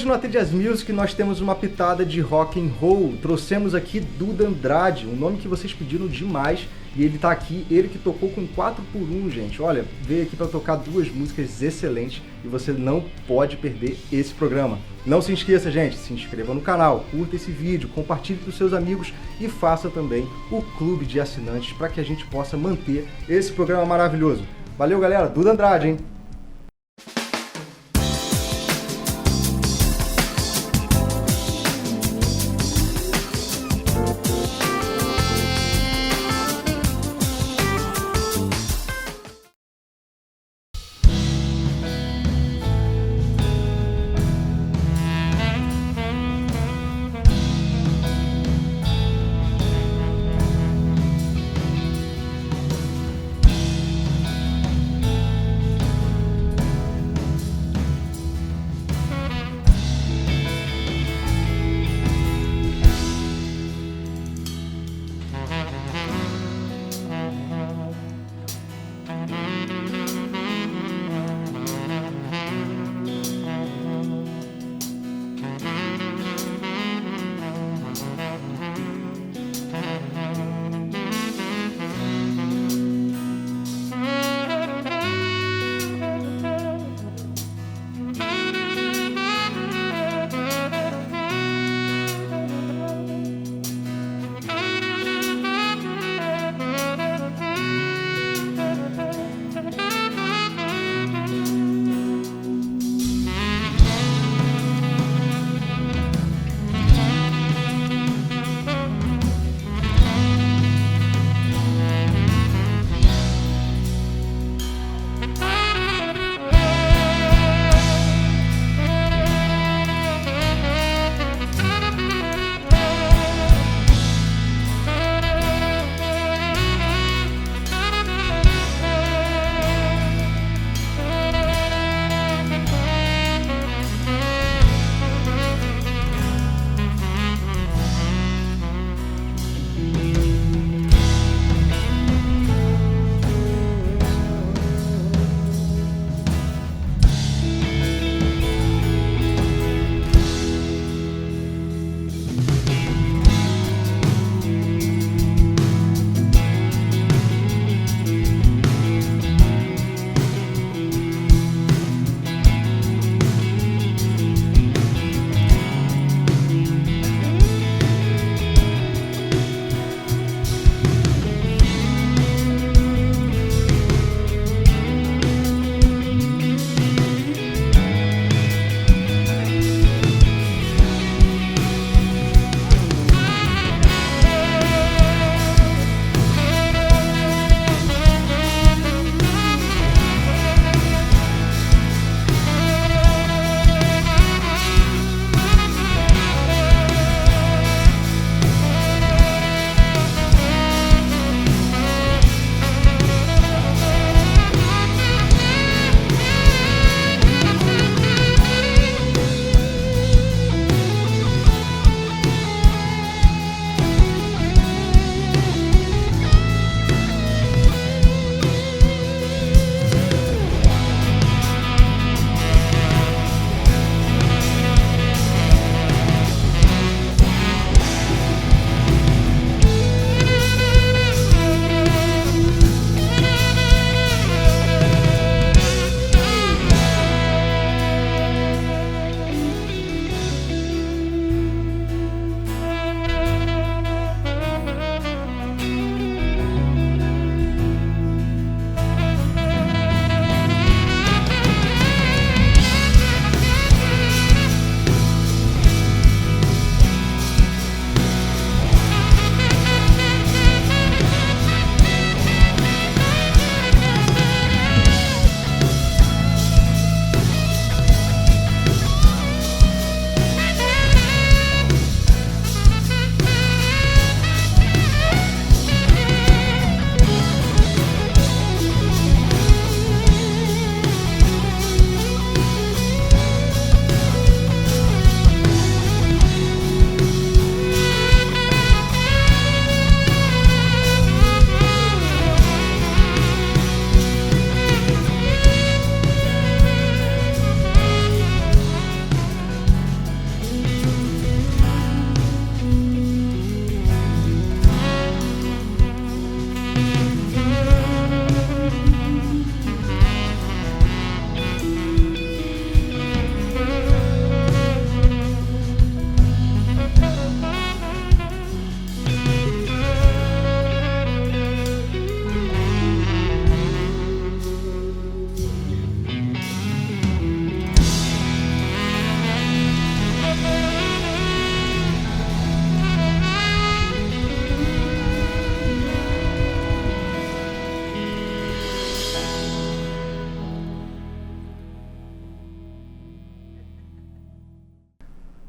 Hoje no AT Jazz Music nós temos uma pitada de rock and roll. Trouxemos aqui Duda Andrade, um nome que vocês pediram demais, e ele tá aqui, ele que tocou com 4x1, gente. Olha, veio aqui para tocar duas músicas excelentes e você não pode perder esse programa. Não se esqueça, gente, se inscreva no canal, curta esse vídeo, compartilhe com seus amigos e faça também o clube de assinantes para que a gente possa manter esse programa maravilhoso. Valeu, galera. Duda Andrade, hein?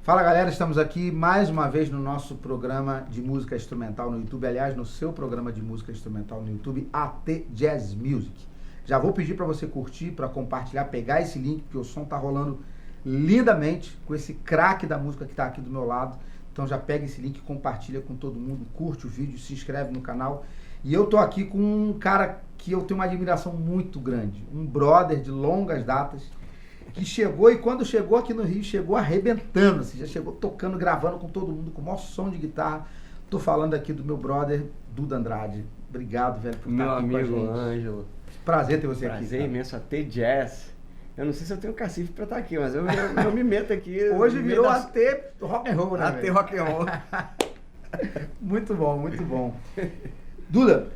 Fala galera, estamos aqui mais uma vez no nosso programa de música instrumental no YouTube, aliás, no seu programa de música instrumental no YouTube, AT Jazz Music. Já vou pedir para você curtir, para compartilhar, pegar esse link, porque o som tá rolando lindamente com esse craque da música que tá aqui do meu lado. Então já pega esse link, compartilha com todo mundo, curte o vídeo, se inscreve no canal. E eu tô aqui com um cara que eu tenho uma admiração muito grande, um brother de longas datas, que chegou, e quando chegou aqui no Rio, chegou arrebentando, assim, já chegou tocando, gravando com todo mundo, com o maior som de guitarra. Tô falando aqui do meu brother, Duda Andrade. Obrigado, velho, por estar aqui com a gente. Meu amigo Ângelo. Prazer ter você aqui. Prazer imenso, AT Jazz. Eu não sei se eu tenho cacife pra estar aqui, mas eu me meto aqui. Hoje virou AT Rock and Roll, né? AT Rock and Roll. Muito bom, muito bom. Duda,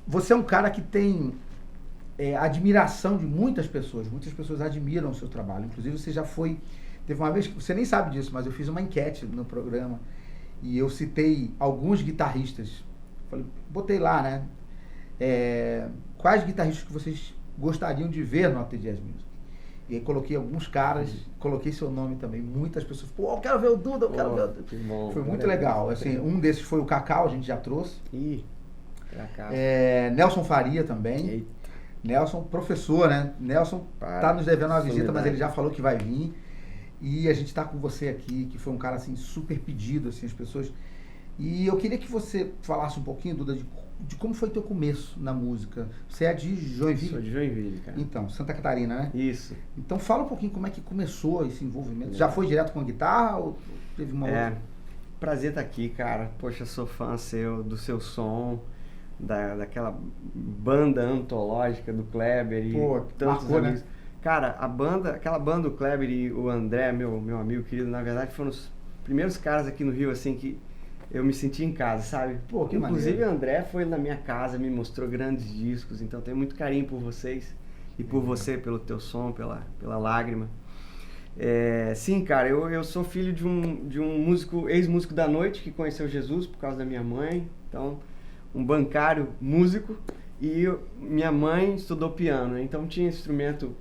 você é um cara que tem admiração de muitas pessoas admiram o seu trabalho, inclusive você já foi, teve uma vez que você nem sabe disso, mas eu fiz uma enquete no programa e eu citei alguns guitarristas, botei lá, né, quais guitarristas que vocês gostariam de ver no AT Jazz Music, e aí coloquei alguns caras, coloquei seu nome também, muitas pessoas, pô, eu quero ver o Duda, eu quero ver o Duda. Que bom, foi muito legal, assim, um desses foi o Cacau, a gente já trouxe. Ih, pra cá. Nelson Faria também. Eita. Nelson, professor, né? Nelson tá nos devendo uma visita, mas ele já falou que vai vir. E a gente tá com você aqui, que foi um cara, assim, super pedido, assim, as pessoas. E eu queria que você falasse um pouquinho, Duda, de como foi teu começo na música. Você é de Joinville? Sou de Joinville, cara. Então, Santa Catarina, né? Isso. Então fala um pouquinho como é que começou esse envolvimento. Já foi direto com a guitarra ou teve uma outra? Prazer estar aqui, cara. Poxa, sou fã do seu som. Daquela banda antológica do Kleber e tantos marcou, amigos. Né? Cara, aquela banda do Kleber e o André, meu amigo querido, na verdade foram os primeiros caras aqui no Rio, assim, que eu me senti em casa, sabe? Pô, que inclusive maneiro. O André foi na minha casa, me mostrou grandes discos, então tenho muito carinho por vocês e por você, pelo teu som, pela lágrima. Sim, cara, eu sou filho de um músico, ex-músico da noite, que conheceu Jesus por causa da minha mãe, então um bancário músico, e minha mãe estudou piano, então tinha instrumento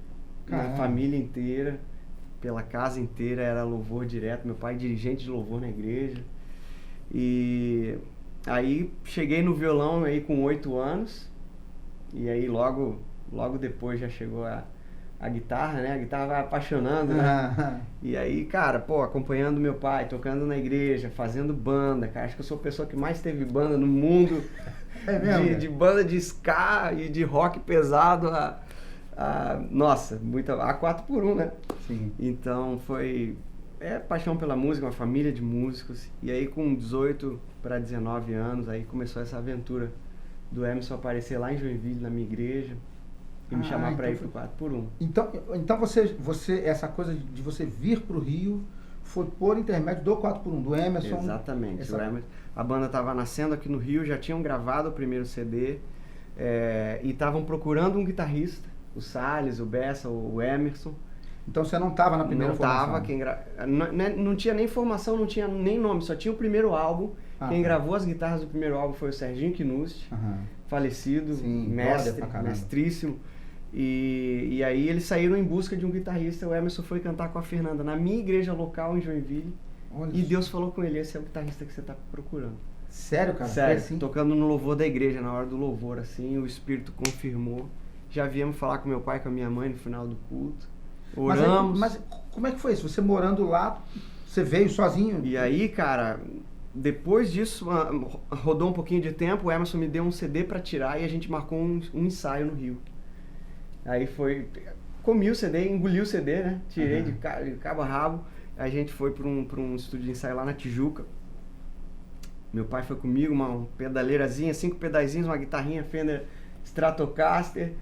na família inteira, pela casa inteira, era louvor direto, meu pai dirigente de louvor na igreja, e aí cheguei no violão aí com 8 anos, e aí logo depois já chegou a guitarra, né? A guitarra vai apaixonando, né? E aí, cara, acompanhando meu pai, tocando na igreja, fazendo banda, cara. Acho que eu sou a pessoa que mais teve banda no mundo. É mesmo? De banda de ska e de rock pesado nossa, a 4x1, né? Sim. Então foi paixão pela música, uma família de músicos. E aí com 18 para 19 anos, aí começou essa aventura do Emerson aparecer lá em Joinville, na minha igreja. E me chamar pra ir pro 4x1. Então você, essa coisa de você vir pro Rio foi por intermédio do 4x1, do Emerson. Exatamente. A banda tava nascendo aqui no Rio, já tinham gravado o primeiro CD e estavam procurando um guitarrista, o Salles, o Bessa, o Emerson. Então você não tava na primeira formação? Não tinha nem formação, não tinha nem nome, só tinha o primeiro álbum. Quem gravou as guitarras do primeiro álbum foi o Serginho Knust, falecido, mestríssimo. E aí eles saíram em busca de um guitarrista. O Emerson foi cantar com a Fernanda na minha igreja local em Joinville. E Deus falou com ele: esse é o guitarrista que você está procurando. Sério, cara? Sério, assim? Tocando no louvor da igreja, na hora do louvor, assim, o Espírito confirmou. Já viemos falar com meu pai e com a minha mãe no final do culto. Oramos. Mas como é que foi isso? Você morando lá, você veio sozinho? E aí, cara, depois disso, rodou um pouquinho de tempo, o Emerson me deu um CD para tirar e a gente marcou um ensaio no Rio. Aí comi o CD, engoli o CD, né? Tirei de cabo a rabo. A gente foi para um estúdio de ensaio lá na Tijuca. Meu pai foi comigo, uma pedaleirazinha, 5 pedaizinhos, uma guitarrinha Fender Stratocaster.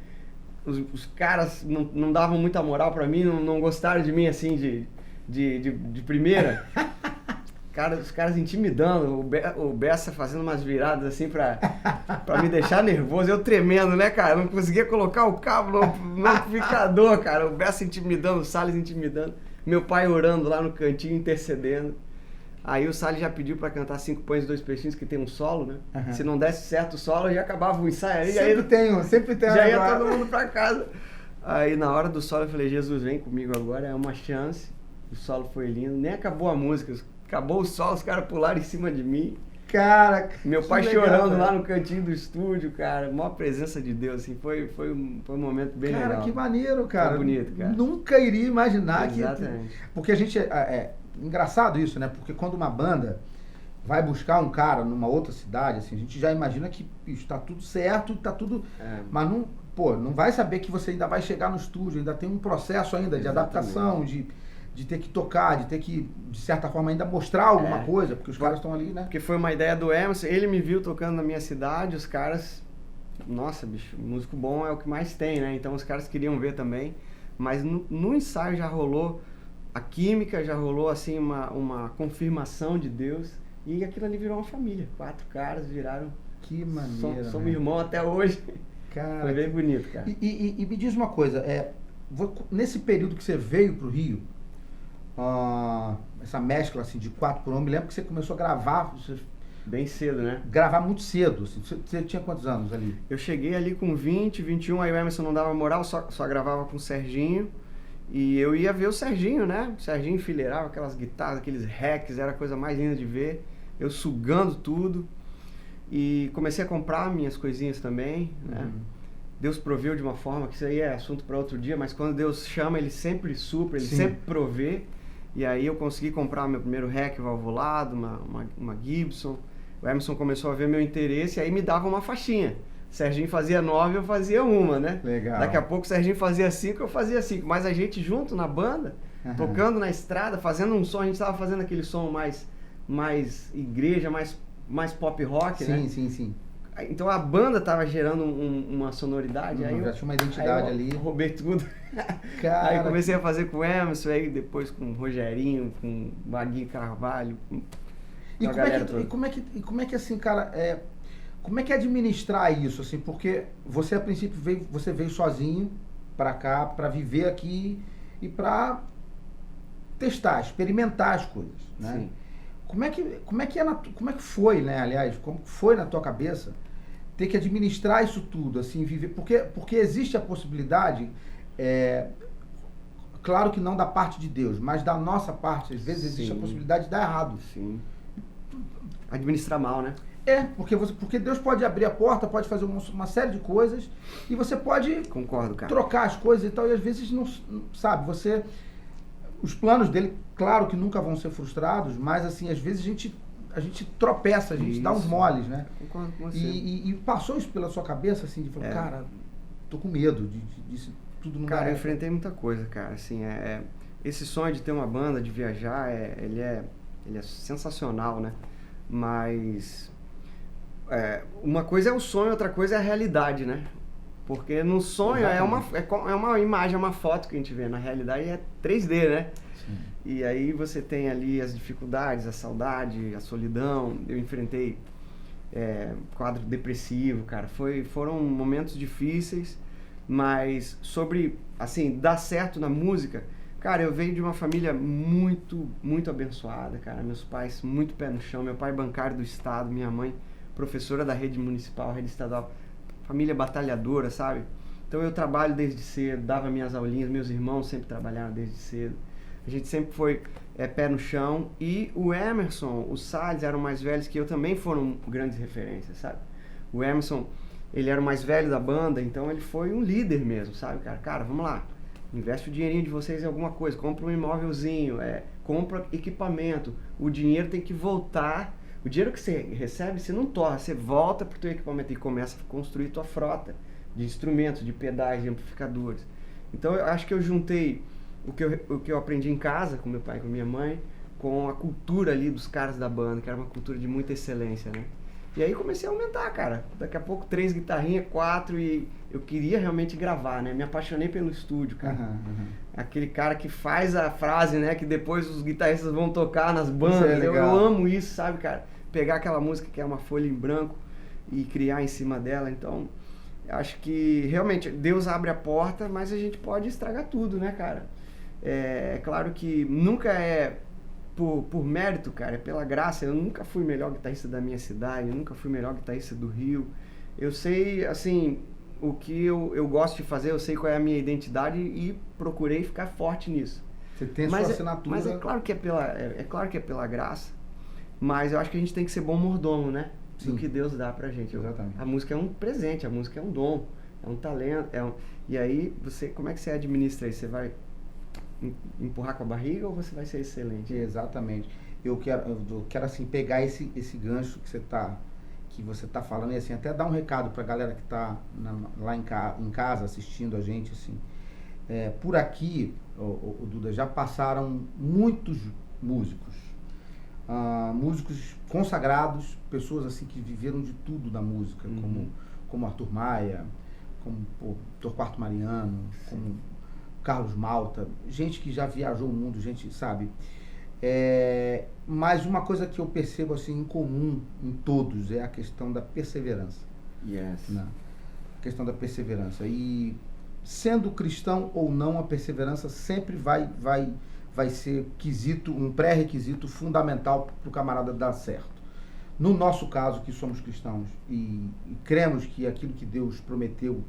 Os caras não davam muita moral pra mim, não gostaram de mim assim de primeira. Os caras intimidando, o Bessa fazendo umas viradas assim pra me deixar nervoso, eu tremendo, né, cara? Eu não conseguia colocar o cabo no amplificador, cara. O Bessa intimidando, o Salles intimidando, meu pai orando lá no cantinho, intercedendo. Aí o Salles já pediu pra cantar 5 pães e 2 peixinhos, que tem um solo, né? Uhum. Se não desse certo o solo, já acabava o ensaio ali. Sempre tem. Já ia todo mundo pra casa. Aí na hora do solo eu falei: Jesus, vem comigo agora, é uma chance. o solo foi lindo, nem acabou a música, acabou o solo, os caras pularam em cima de mim. Cara, Meu pai legal, chorando lá cara. no cantinho do estúdio, cara, maior presença de Deus, assim, foi um momento bem legal. Cara, que maneiro, cara. Foi bonito, cara. Nunca iria imaginar Exatamente. que... Porque a gente... engraçado isso, né? Porque quando uma banda vai buscar um cara numa outra cidade, assim, a gente já imagina que está tudo certo, está tudo... Mas não, não vai saber que você ainda vai chegar no estúdio, ainda tem um processo ainda de adaptação, de ter que tocar, de ter que, de certa forma, ainda mostrar alguma coisa, porque os caras estão ali, né? Porque foi uma ideia do Emerson, ele me viu tocando na minha cidade, os caras... Nossa, bicho, músico bom é o que mais tem, né? Então os caras queriam ver também. Mas no ensaio já rolou a química, já rolou, assim, uma confirmação de Deus. E aquilo ali virou uma família. 4 caras viraram... Que maneiro, Somos irmãos até hoje. Cara, foi bem bonito, cara. E me diz uma coisa, nesse período que você veio pro Rio, essa mescla assim, de 4 por 1, me lembro que você começou a gravar... Bem cedo, né? Gravar muito cedo. Assim. Você tinha quantos anos ali? Eu cheguei ali com 20, 21, aí o Emerson não dava moral, só gravava com o Serginho. E eu ia ver o Serginho, né? O Serginho enfileirava aquelas guitarras, aqueles hacks, era a coisa mais linda de ver. Eu sugando tudo. E comecei a comprar minhas coisinhas também, né? Deus proveu de uma forma, que isso aí é assunto para outro dia, mas quando Deus chama, Ele sempre supre, Ele sempre provê. E aí eu consegui comprar meu primeiro hack valvulado, uma Gibson. O Emerson começou a ver meu interesse e aí me dava uma faixinha. O Serginho fazia 9, eu fazia uma, né? Legal. Daqui a pouco o Serginho fazia 5, eu fazia 5. Mas a gente junto na banda, tocando na estrada, fazendo um som, a gente estava fazendo aquele som mais igreja, mais pop rock, né? Sim. Então a banda estava gerando uma sonoridade. Aí já tinha uma identidade ali. Roubei tudo. Cara, aí comecei a fazer com o Emerson, aí depois com o Rogerinho, com o Magui Carvalho. E como é que assim, cara, como é que é administrar isso, assim, porque você a princípio veio sozinho pra cá, pra viver aqui e pra testar, experimentar as coisas, né? Sim. Como é que foi, né, aliás, como foi na tua cabeça ter que administrar isso tudo, assim, viver, porque existe a possibilidade, claro que não da parte de Deus, mas da nossa parte, às vezes existe a possibilidade de dar errado. Sim. Administrar mal, né? Porque Deus pode abrir a porta, pode fazer uma série de coisas e você pode Concordo, cara. trocar as coisas e tal, e às vezes não sabe, os planos dele, claro que nunca vão ser frustrados, mas assim, às vezes a gente tropeça, a gente dá uns moles, né? Concordo com você. E passou isso pela sua cabeça, assim, de falar, cara, tô com medo disso tudo não Cara, dar. eu enfrentei muita coisa, cara, assim, esse sonho de ter uma banda, de viajar, ele é sensacional, né? Mas uma coisa é o sonho, outra coisa é a realidade, né? Porque no sonho é uma imagem, é uma foto que a gente vê, na realidade é 3D, né? Sim. E aí você tem ali as dificuldades, a saudade, a solidão. Eu enfrentei quadro depressivo, cara. Foram momentos difíceis, mas sobre, assim, dar certo na música, cara, eu venho de uma família muito, muito abençoada, cara. Meus pais muito pé no chão, meu pai bancário do estado, minha mãe professora da rede municipal, rede estadual. Família batalhadora, sabe? Então eu trabalho desde cedo, dava minhas aulinhas, meus irmãos sempre trabalharam desde cedo. A gente sempre foi pé no chão. E o Emerson, o Salles eram mais velhos que eu, também foram grandes referências, sabe? O Emerson, ele era o mais velho da banda, então ele foi um líder mesmo, sabe, cara? Cara, vamos lá, investe o dinheirinho de vocês em alguma coisa, compra um imóvelzinho, compra equipamento. O dinheiro tem que voltar. O dinheiro que você recebe, você não torra, você volta pro teu equipamento e começa a construir tua frota de instrumentos, de pedais, de amplificadores. Então eu acho que eu juntei o que eu aprendi em casa com meu pai e com minha mãe, com a cultura ali dos caras da banda, que era uma cultura de muita excelência, né? E aí comecei a aumentar, cara. Daqui a pouco 3 guitarrinhas, 4, e eu queria realmente gravar, né? Me apaixonei pelo estúdio, cara. Aquele cara que faz a frase, né? Que depois os guitarristas vão tocar nas bandas. Eu amo isso, sabe, cara? Pegar aquela música que é uma folha em branco e criar em cima dela. Então, acho que realmente Deus abre a porta, mas a gente pode estragar tudo, né, cara? É claro que nunca é por mérito, cara, é pela graça. Eu nunca fui o melhor guitarrista da minha cidade, eu nunca fui o melhor guitarrista do Rio. Eu sei, assim, o que eu gosto de fazer, eu sei qual é a minha identidade e procurei ficar forte nisso. Você tem a sua assinatura. Mas é claro que é pela graça, mas eu acho que a gente tem que ser bom mordomo, né? Sim. Do que Deus dá pra gente. Exatamente. A música é um presente, a música é um dom, é um talento. E aí, como é que você administra isso? Você vai empurrar com a barriga ou você vai ser excelente? Exatamente. Eu quero assim, pegar esse gancho que você tá falando e assim, até dar um recado pra galera que tá lá em casa assistindo a gente, assim. Por aqui, o Duda, já passaram muitos músicos. Músicos consagrados, pessoas assim que viveram de tudo da música, como Arthur Maia, como Torquato Mariano, como Carlos Malta, gente que já viajou o mundo, gente, sabe? Mas uma coisa que eu percebo assim em comum em todos é a questão da perseverança. Yes. Né? A questão da perseverança. E sendo cristão ou não, a perseverança sempre vai ser um pré-requisito fundamental para o camarada dar certo. No nosso caso, que somos cristãos e cremos que aquilo que Deus prometeu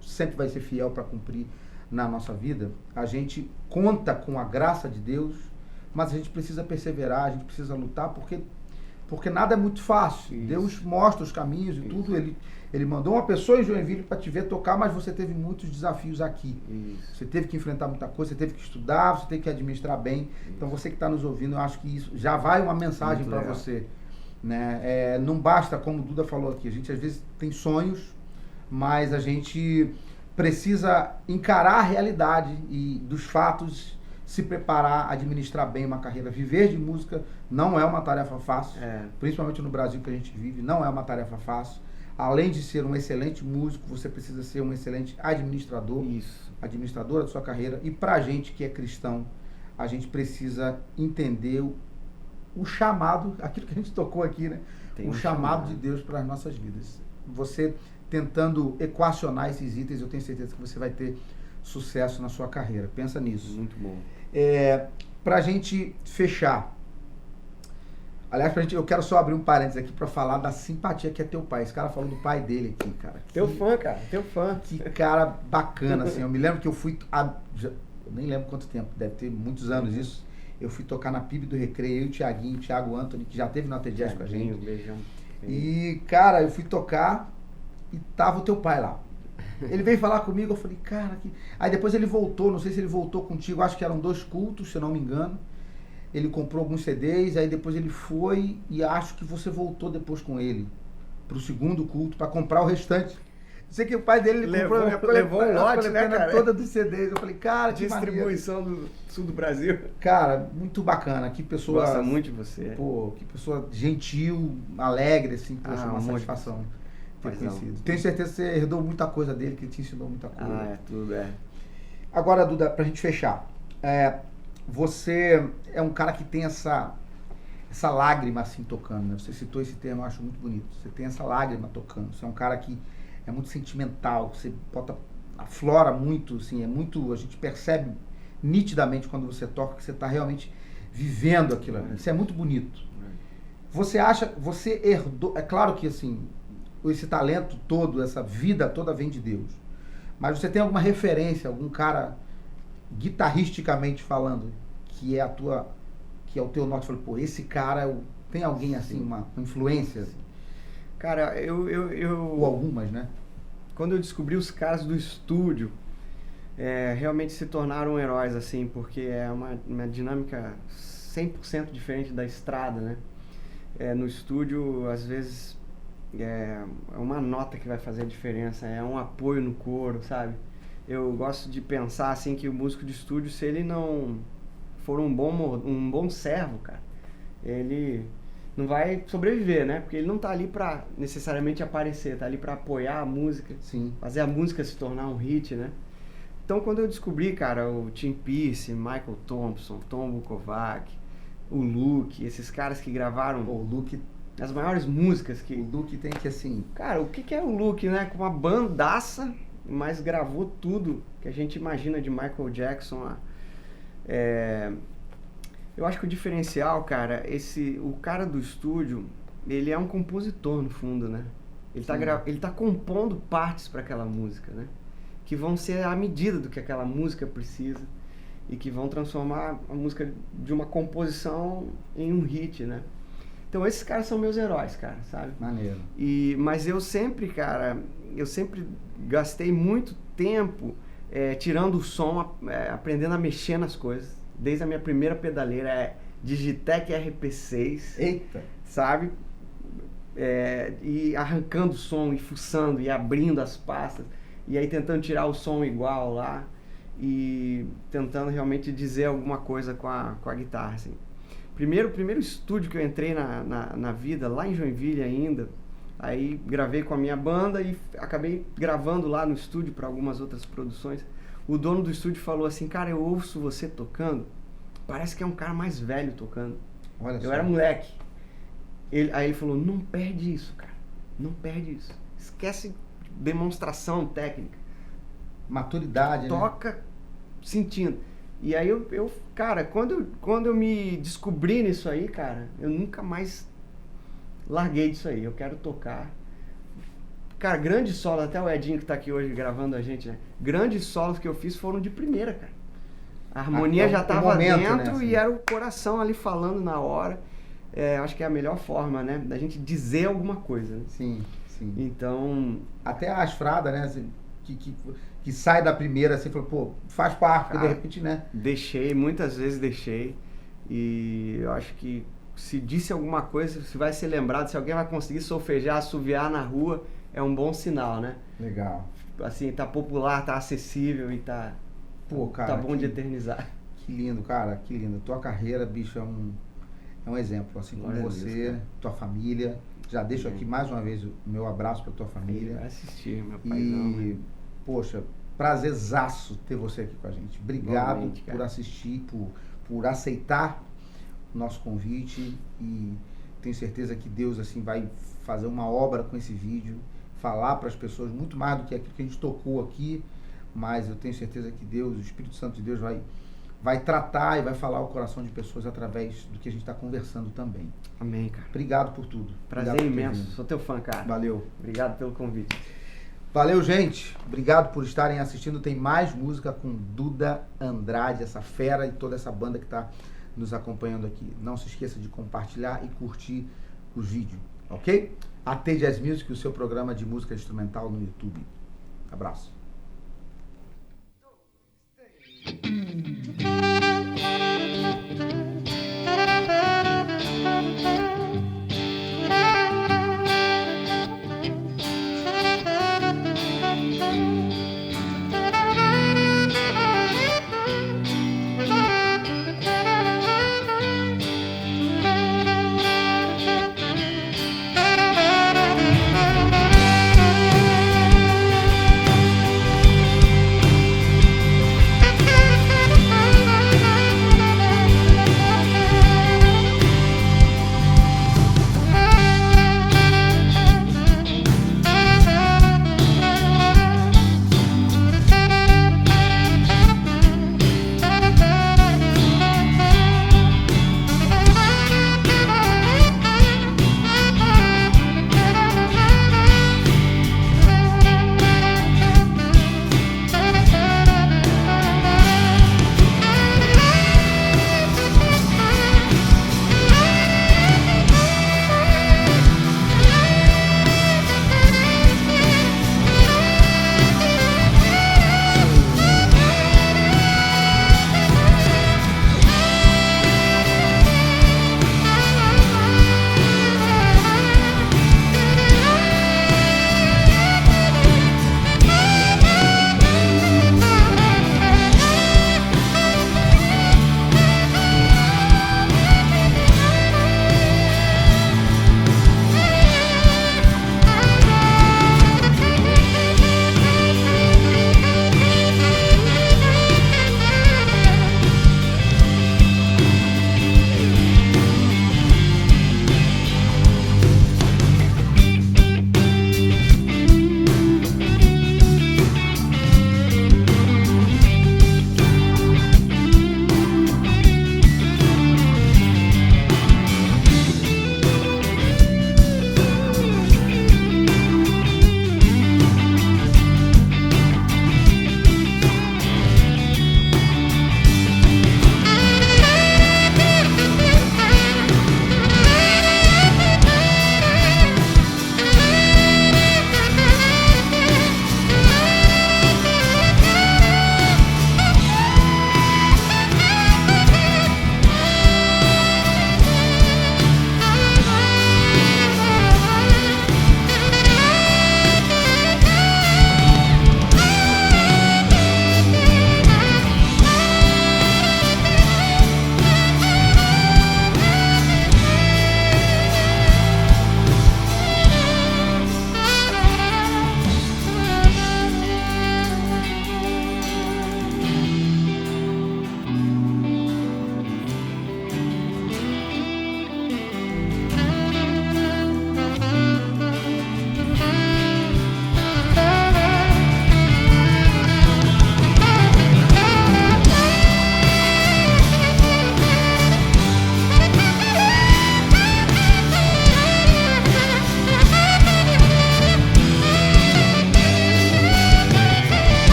sempre vai ser fiel para cumprir na nossa vida, a gente conta com a graça de Deus, mas a gente precisa perseverar, a gente precisa lutar, porque nada é muito fácil. Isso. Deus mostra os caminhos e tudo. Ele mandou uma pessoa em Joinville para te ver tocar, mas você teve muitos desafios aqui. Isso. Você teve que enfrentar muita coisa, você teve que estudar, você teve que administrar bem. Isso. Então você que está nos ouvindo, eu acho que isso já vai uma mensagem para você. Né? Não basta, como o Duda falou aqui, a gente às vezes tem sonhos, mas a gente precisa encarar a realidade e dos fatos, se preparar, administrar bem uma carreira. Viver de música não é uma tarefa fácil, principalmente no Brasil que a gente vive, não é uma tarefa fácil. Além de ser um excelente músico, você precisa ser um excelente administrador, administradora da sua carreira. E pra gente que é cristão, a gente precisa entender o chamado, aquilo que a gente tocou aqui, né? O chamado de Deus para as nossas vidas. Você tentando equacionar esses itens, eu tenho certeza que você vai ter sucesso na sua carreira. Pensa nisso. Muito bom. Pra gente fechar, aliás, eu quero só abrir um parênteses aqui pra falar da simpatia que é teu pai. Esse cara falou do pai dele aqui, cara. Teu fã, cara. Teu fã. Que cara bacana, assim. Eu me lembro que eu fui... eu nem lembro quanto tempo, deve ter muitos anos isso. Eu fui tocar na PIB do Recreio, eu e o Thiaguinho, o Thiago Anthony, que já teve no AT Jazz com a gente. Beijão. E, cara, eu fui tocar e tava o teu pai lá. Ele veio falar comigo, eu falei, cara... Aí depois ele voltou, não sei se ele voltou contigo, acho que eram 2 cultos, se eu não me engano. Ele comprou alguns CDs, aí depois ele foi e acho que você voltou depois com ele pro 2º culto para comprar o restante. Sei que o pai dele levou um lote, né, cara? Toda dos CDs. Eu falei, cara, que distribuição do sul do Brasil. Cara, muito bacana. Que pessoa... Gosta muito de você. Pô, que pessoa gentil, alegre, assim. Poxa, uma satisfação ter conhecido. Tenho certeza que você herdou muita coisa dele, que ele te ensinou muita coisa. Tudo. Agora, Duda, pra gente fechar. Você é um cara que tem essa lágrima assim tocando, né? Você citou esse termo, eu acho muito bonito. Você tem essa lágrima tocando. Você é um cara que é muito sentimental, você aflora muito, assim, a gente percebe nitidamente quando você toca que você está realmente vivendo aquilo ali. Isso é muito bonito. Você herdou, é claro que assim, esse talento todo, essa vida toda vem de Deus. Mas você tem alguma referência, algum cara guitarristicamente falando, que é o teu norte, falou, pô, esse cara, tem alguém assim, uma influência? Assim? Cara, ou algumas, né? Quando eu descobri os caras do estúdio, realmente se tornaram heróis, assim, porque é uma dinâmica 100% diferente da estrada, né? No estúdio, às vezes, é uma nota que vai fazer a diferença, é um apoio no coro, sabe? Eu gosto de pensar assim que o músico de estúdio, se ele não for um bom servo, cara, ele não vai sobreviver, né? Porque ele não tá ali pra necessariamente aparecer, tá ali pra apoiar a música, sim, fazer a música se tornar um hit, né? Então quando eu descobri, cara, o Tim Pierce, Michael Thompson, Tom Bukovac, o Luke, esses caras que gravaram o Luke, as maiores músicas que... O Luke tem que assim... Cara, o que é o Luke, né? Com uma bandaça, mas gravou tudo que a gente imagina de Michael Jackson. Eu acho que o diferencial, cara, o cara do estúdio, ele é um compositor no fundo, né? Ele tá compondo partes para aquela música, né? Que vão ser à medida do que aquela música precisa. e que vão transformar a música de uma composição em um hit, né? Então esses caras são meus heróis, cara, sabe? Maneiro. Mas eu sempre, cara, gastei muito tempo tirando o som, aprendendo a mexer nas coisas. Desde a minha primeira pedaleira, Digitec RP6. Eita! Sabe? E arrancando o som, e fuçando, e abrindo as pastas, e aí tentando tirar o som igual lá, e tentando realmente dizer alguma coisa com a guitarra, assim. Primeiro estúdio que eu entrei na vida, lá em Joinville ainda, aí gravei com a minha banda e acabei gravando lá no estúdio para algumas outras produções. O dono do estúdio falou assim, cara, eu ouço você tocando, parece que é um cara mais velho tocando. Olha eu só. era moleque. Aí ele falou, não perde isso, cara, não perde isso. Esquece demonstração técnica. Maturidade, toca sentindo. E aí cara, quando eu me descobri nisso aí, cara, eu nunca mais larguei disso aí. Eu quero tocar. Cara, grandes solos, até o Edinho que tá aqui hoje gravando a gente, né? Grandes solos que eu fiz foram de primeira, cara. A harmonia já tava dentro, né? E era o coração ali falando na hora. Acho que é a melhor forma, né? Da gente dizer alguma coisa. Né? Sim. Então... Até a asfrada, né? Assim, que sai da primeira, assim, falou, pô, faz parte, porque de repente, né? Muitas vezes deixei. E eu acho que se disse alguma coisa, se vai ser lembrado, se alguém vai conseguir solfejar, assoviar na rua, é um bom sinal, né? Legal. Assim, tá popular, tá acessível e tá... Pô, cara, tá bom de eternizar. Que lindo, cara, que lindo. Tua carreira, bicho, é um exemplo, assim como você, Deus, tua família. Já deixo aqui mais uma vez o meu abraço pra tua família. Vai assistir, meu pai. E, poxa, prazerzaço ter você aqui com a gente. Obrigado por assistir, por aceitar o nosso convite, e tenho certeza que Deus, assim, vai fazer uma obra com esse vídeo, falar para as pessoas muito mais do que aquilo que a gente tocou aqui, mas eu tenho certeza que Deus, o Espírito Santo de Deus vai tratar e vai falar ao coração de pessoas através do que a gente está conversando também. Amém, cara. Obrigado por tudo. Prazer imenso. Sou teu fã, cara. Valeu. Obrigado pelo convite. Valeu, gente. Obrigado por estarem assistindo. Tem mais música com Duda Andrade, essa fera e toda essa banda que está nos acompanhando aqui. Não se esqueça de compartilhar e curtir os vídeos, ok? AT Jazz Music, o seu programa de música instrumental no YouTube. Abraço.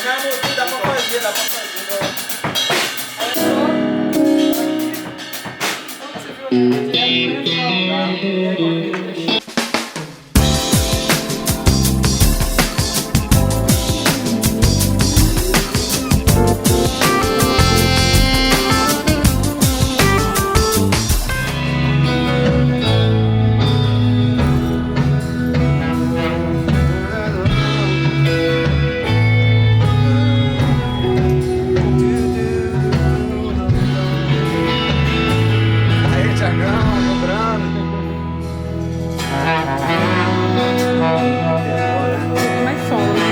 Não, dá pra fazer, dá pra fazer. Aí, Thiagão, lembrando. Mais som, né?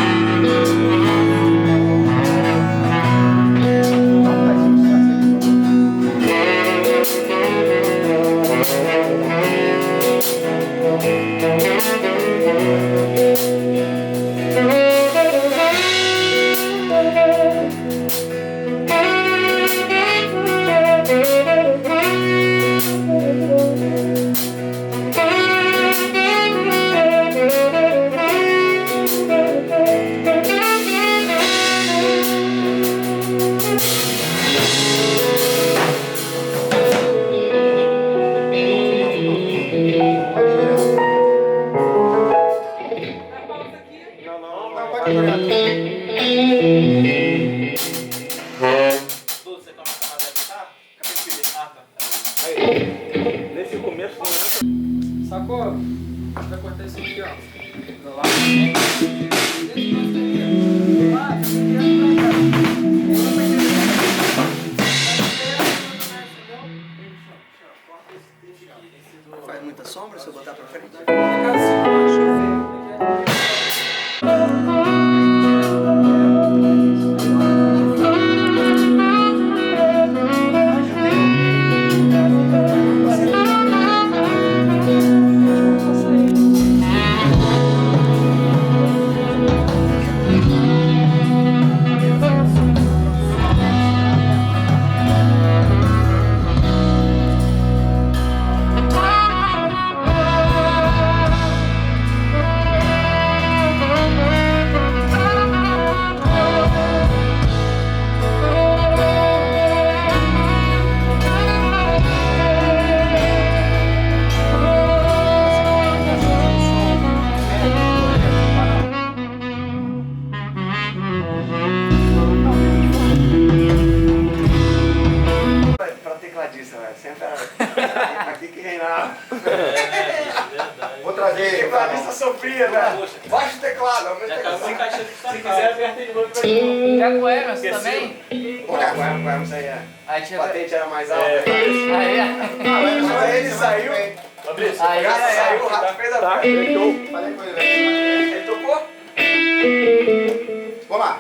Nesse começo não entra. Sacou? Vai cortar isso aqui, ó. Do lado. Faz muita sombra se eu botar pra frente? Pra tecladista, velho. Sempre era aqui que reinava. Vou trazer ele. Tecladista sofria, velho. Baixa o teclado, aumenta o teclado. Se quiser, aperta de novo pra mim. Quer com o Emerson também? Pô, agora isso aí é. Aí A tinha... patente era mais alta. Aí, Aí ele saiu. Fabrício, Aí, Graças aí, saiu, o rato fez a tá, parte. fechou. Falei com ele. Ele tocou? Vamos lá.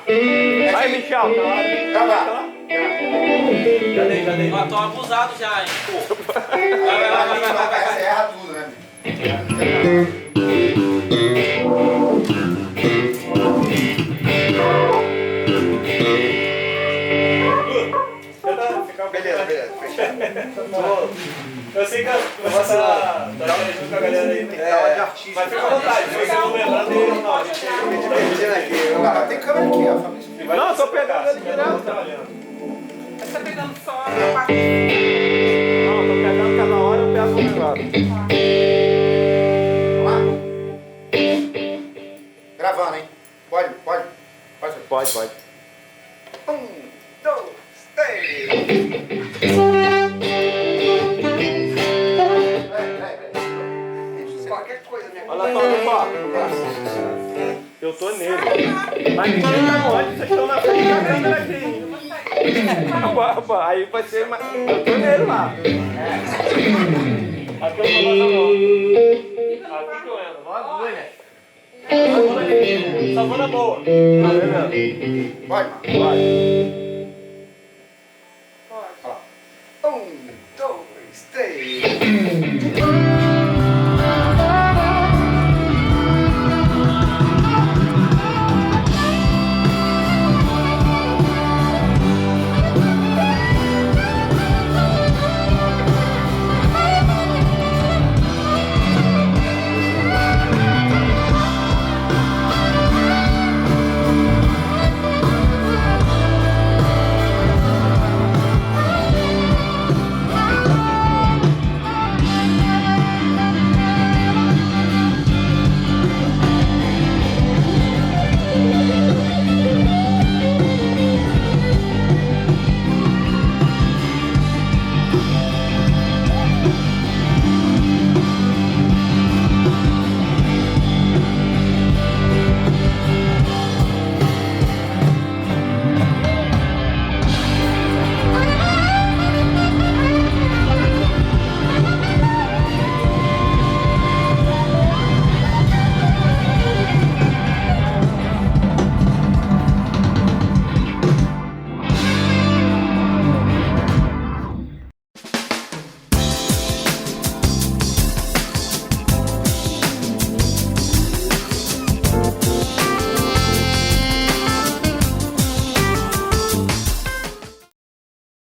Vai, Michel, tá lá. Grava. Cadê? Ó, tô abusado já, hein? Pô. Você erra tudo, né? Beleza, fechado. Eu sei que você tá junto com a galera aí. Tem que dar uma de artista. Mas fica à vontade, se você não lembrando dele, não. A gente Me divertindo aqui. Não, tem câmera aqui, ó, Fabrício. não, eu tô pegando ele direto. Você tá pegando só a parte... Não, eu tô pegando cada hora, eu peço um negócio. Vamos lá. Gravando, hein? Pode. Pode. 1, 2, 3. Qualquer coisa, né? Olha só. Eu tô nele. Mas ninguém tá onde, vocês estão na frente da câmera aqui. Aí vai ser mais... Eu tô nele lá. Aqui eu tô na mão. Aqui que eu entro. Só vou na boa. Tá beleza? Pode, mano. Vai.